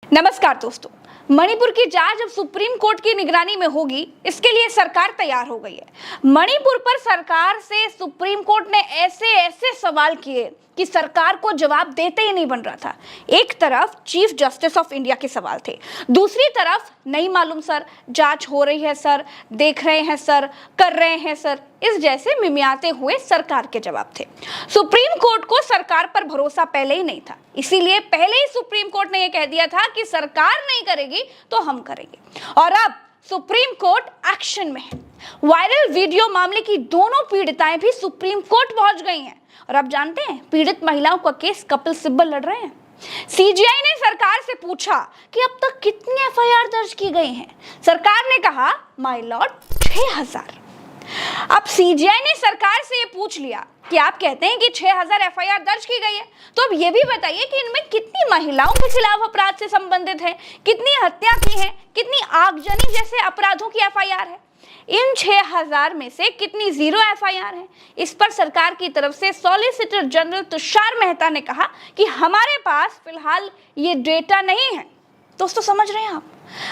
नमस्कार दोस्तों, मणिपुर की जांच अब सुप्रीम कोर्ट की निगरानी में होगी, इसके लिए सरकार तैयार हो गई है। मणिपुर पर सरकार से सुप्रीम कोर्ट ने ऐसे सवाल किए कि सरकार को जवाब देते ही नहीं बन रहा था। एक तरफ चीफ जस्टिस ऑफ इंडिया के सवाल थे, दूसरी तरफ नहीं मालूम सर, जांच हो रही है सर, देख रहे हैं सर, कर रहे हैं सर, इस जैसे मिमियाते हुए सरकार के जवाब थे। सुप्रीम कोर्ट को सरकार पर भरोसा पहले ही नहीं था, इसीलिए पहले ही सुप्रीम कोर्ट ने यह कह दिया था कि सरकार नहीं करेगी तो हम करेंगे। और अब सुप्रीम कोर्ट एक्शन में है। वायरल वीडियो मामले की दोनों पीड़िताएं भी सुप्रीम कोर्ट पहुंच गई हैं। और अब जानते हैं पीड़ित महिलाओं का केस कपिल सिब्बल लड़ रहे हैं। सीजीआई ने सरकार से पूछा कि अब तक कितनी एफआईआर दर्ज की गई हैं। सरकार ने कहा माय लॉर्ड 6000। अब सीजीआई ने सरकार से ये पूछ लिया कि आप कहते हैं कि 6000 एफआईआर दर्ज की गई है, तो अब ये भी बताइए कि इनमें कितनी महिलाओं के खिलाफ अपराध से संबंधित है, कितनी हत्या की है, कितनी आगजनी जैसे अपराधों की एफआईआर है। इन 6000 में से कितनी जीरो एफआईआर है। इस पर सरकार की तरफ से सॉलिसिटर जनरल तुषार मेहता ने कहा कि हमारे पास फिलहाल ये डेटा नहीं है। दोस्तों समझ रहे हैं आप,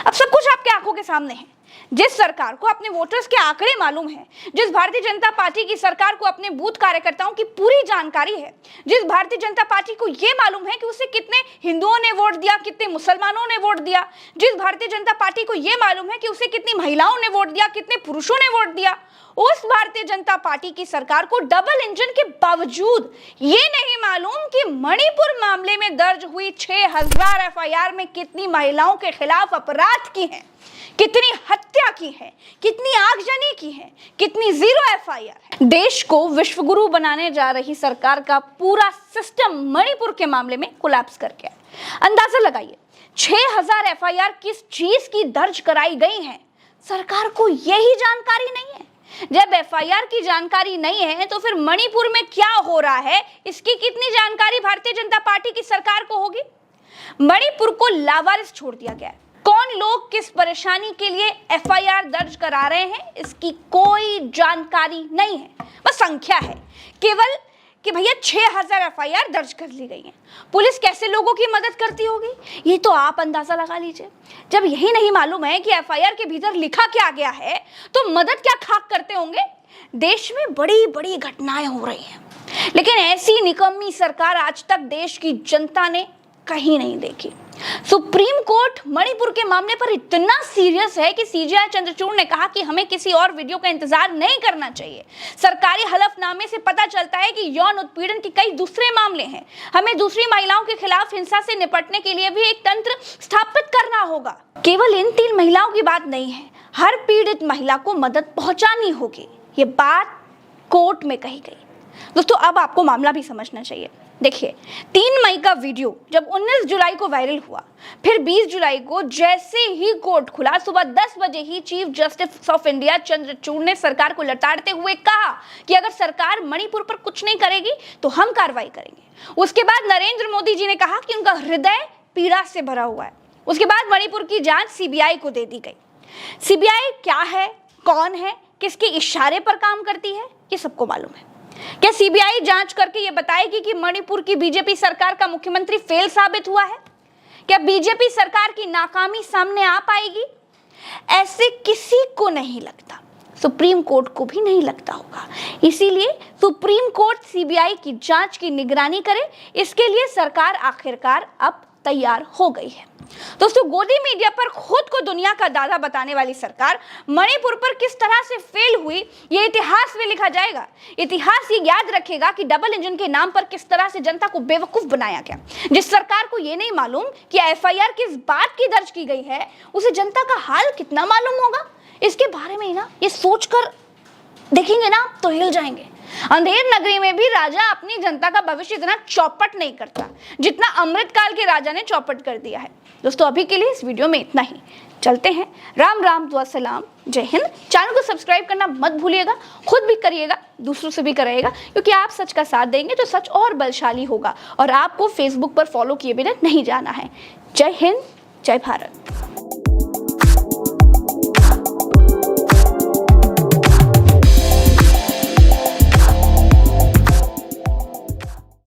अब सब कुछ आपके आंखों के सामने है। जिस सरकार को अपने वोटर्स के आंकड़े मालूम है, जिस भारतीय जनता पार्टी की सरकार को अपने बूथ कार्यकर्ताओं की पूरी जानकारी है, जिस भारतीय जनता पार्टी को यह मालूम है कि उसे कितने हिंदुओं ने वोट दिया, कितने मुसलमानों ने वोट दिया, जिस भारतीय जनता पार्टी को यह मालूम है कि उसे कितनी महिलाओं ने वोट दिया, कितने पुरुषों ने वोट दिया, उस भारतीय जनता पार्टी की सरकार को डबल इंजन के बावजूद ये नहीं मालूम कि मणिपुर मामले में दर्ज हुई 6000 एफआईआर में कितनी महिलाओं के खिलाफ अपराध की है, कितनी हत्या की है, कितनी आगजनी की है, कितनी जीरो एफआईआर है। देश को विश्वगुरु बनाने जा रही सरकार का पूरा सिस्टम मणिपुर के मामले में कोलैप्स कर गया है। अंदाजा लगाइए 6000 एफआईआर किस चीज की दर्ज कराई गई है। सरकार को यही जानकारी नहीं है। जब एफआईआर की जानकारी नहीं है तो फिर मणिपुर में क्या हो रहा है इसकी कितनी जानकारी भारतीय जनता पार्टी की सरकार को होगी। मणिपुर को लावारिस छोड़ दिया गया है। कौन लोग किस परेशानी के लिए एफआईआर दर्ज करा रहे हैं इसकी कोई जानकारी नहीं है, बस संख्या है केवल कि भैया 6000 एफआईआर दर्ज कर ली गई हैं। पुलिस कैसे लोगों की मदद करती होगी ये तो आप अंदाजा लगा लीजिए। जब यही नहीं मालूम है कि एफआईआर के भीतर लिखा क्या गया है तो मदद क्या खाक करते होंगे। देश में बड़ी बड़ी घटनाएं हो रही हैं, लेकिन ऐसी निकम्मी सरकार आज तक देश की जनता ने कहीं नहीं देखी। सुप्रीम कोर्ट मणिपुर के मामले पर इतना सीरियस है कि सीजीआई चंद्रचूड़ ने कहा कि हमें किसी और वीडियो का इंतजार नहीं करना चाहिए। सरकारी हलफनामे से पता चलता है कि यौन उत्पीड़न के कई दूसरे मामले हैं। हमें दूसरी महिलाओं के खिलाफ हिंसा से निपटने के लिए भी एक तंत्र स्थापित करना होगा। केवल इन 3 महिलाओं की बात नहीं है, हर पीड़ित महिला को मदद पहुंचानी होगी। ये बात कोर्ट में कही गई। दोस्तों अब आपको मामला भी समझना चाहिए। देखिए 3 मई का वीडियो जब 19 जुलाई को वायरल हुआ, फिर 20 जुलाई को जैसे ही कोर्ट खुला सुबह 10 बजे ही chief justice of India Chandrachud ने सरकार को लताड़ते हुए कहा कि अगर सरकार मणिपुर पर कुछ नहीं करेगी तो हम कार्रवाई करेंगे। उसके बाद नरेंद्र मोदी जी ने कहा कि उनका हृदय पीड़ा से भरा हुआ है। उसके बाद मणिपुर की जांच सीबीआई को दे दी गई। सीबीआई क्या है, कौन है, किसके इशारे पर काम करती है, ये सबको मालूम है। क्या सीबीआई जांच करके ये बताएगी कि मणिपुर की बीजेपी सरकार का मुख्यमंत्री फेल साबित हुआ है? क्या बीजेपी सरकार की नाकामी सामने आ पाएगी? ऐसे किसी को नहीं लगता, सुप्रीम कोर्ट को भी नहीं लगता होगा। इसीलिए सुप्रीम कोर्ट सीबीआई की जांच की निगरानी करे, इसके लिए सरकार आखिरकार अब तैयार हो गई है। दोस्तों गोदी मीडिया पर खुद को दुनिया का दादा बताने वाली सरकार मणिपुर पर किस तरह से फेल हुई ये इतिहास में लिखा जाएगा। इतिहास ये याद रखेगा कि डबल इंजन के नाम पर किस तरह से जनता को बेवकूफ बनाया गया। जिस सरकार को ये नहीं मालूम कि एफआईआर किस बात की दर्ज की गई है उसे जनता का हाल कितना मालूम होगा। इसके बारे में ना ये सोचकर देखेंगे ना तो हिल जाएंगे। अंधेर नगरी में भी राजा अपनी जनता का भविष्य इतना चौपट नहीं करता जितना अमृतकाल के राजा ने चौपट कर दिया है। दोस्तों अभी के लिए इस वीडियो में इतना ही। चलते हैं। राम राम, दुआ सलाम, जय हिंद। चैनल को सब्सक्राइब करना मत भूलिएगा, खुद भी करिएगा, दूसरों से भी कराइएगा, क्योंकि आप सच का साथ देंगे तो सच और बलशाली होगा। और आपको फेसबुक पर फॉलो किए बिना नहीं जाना है। जय हिंद, जय भारत।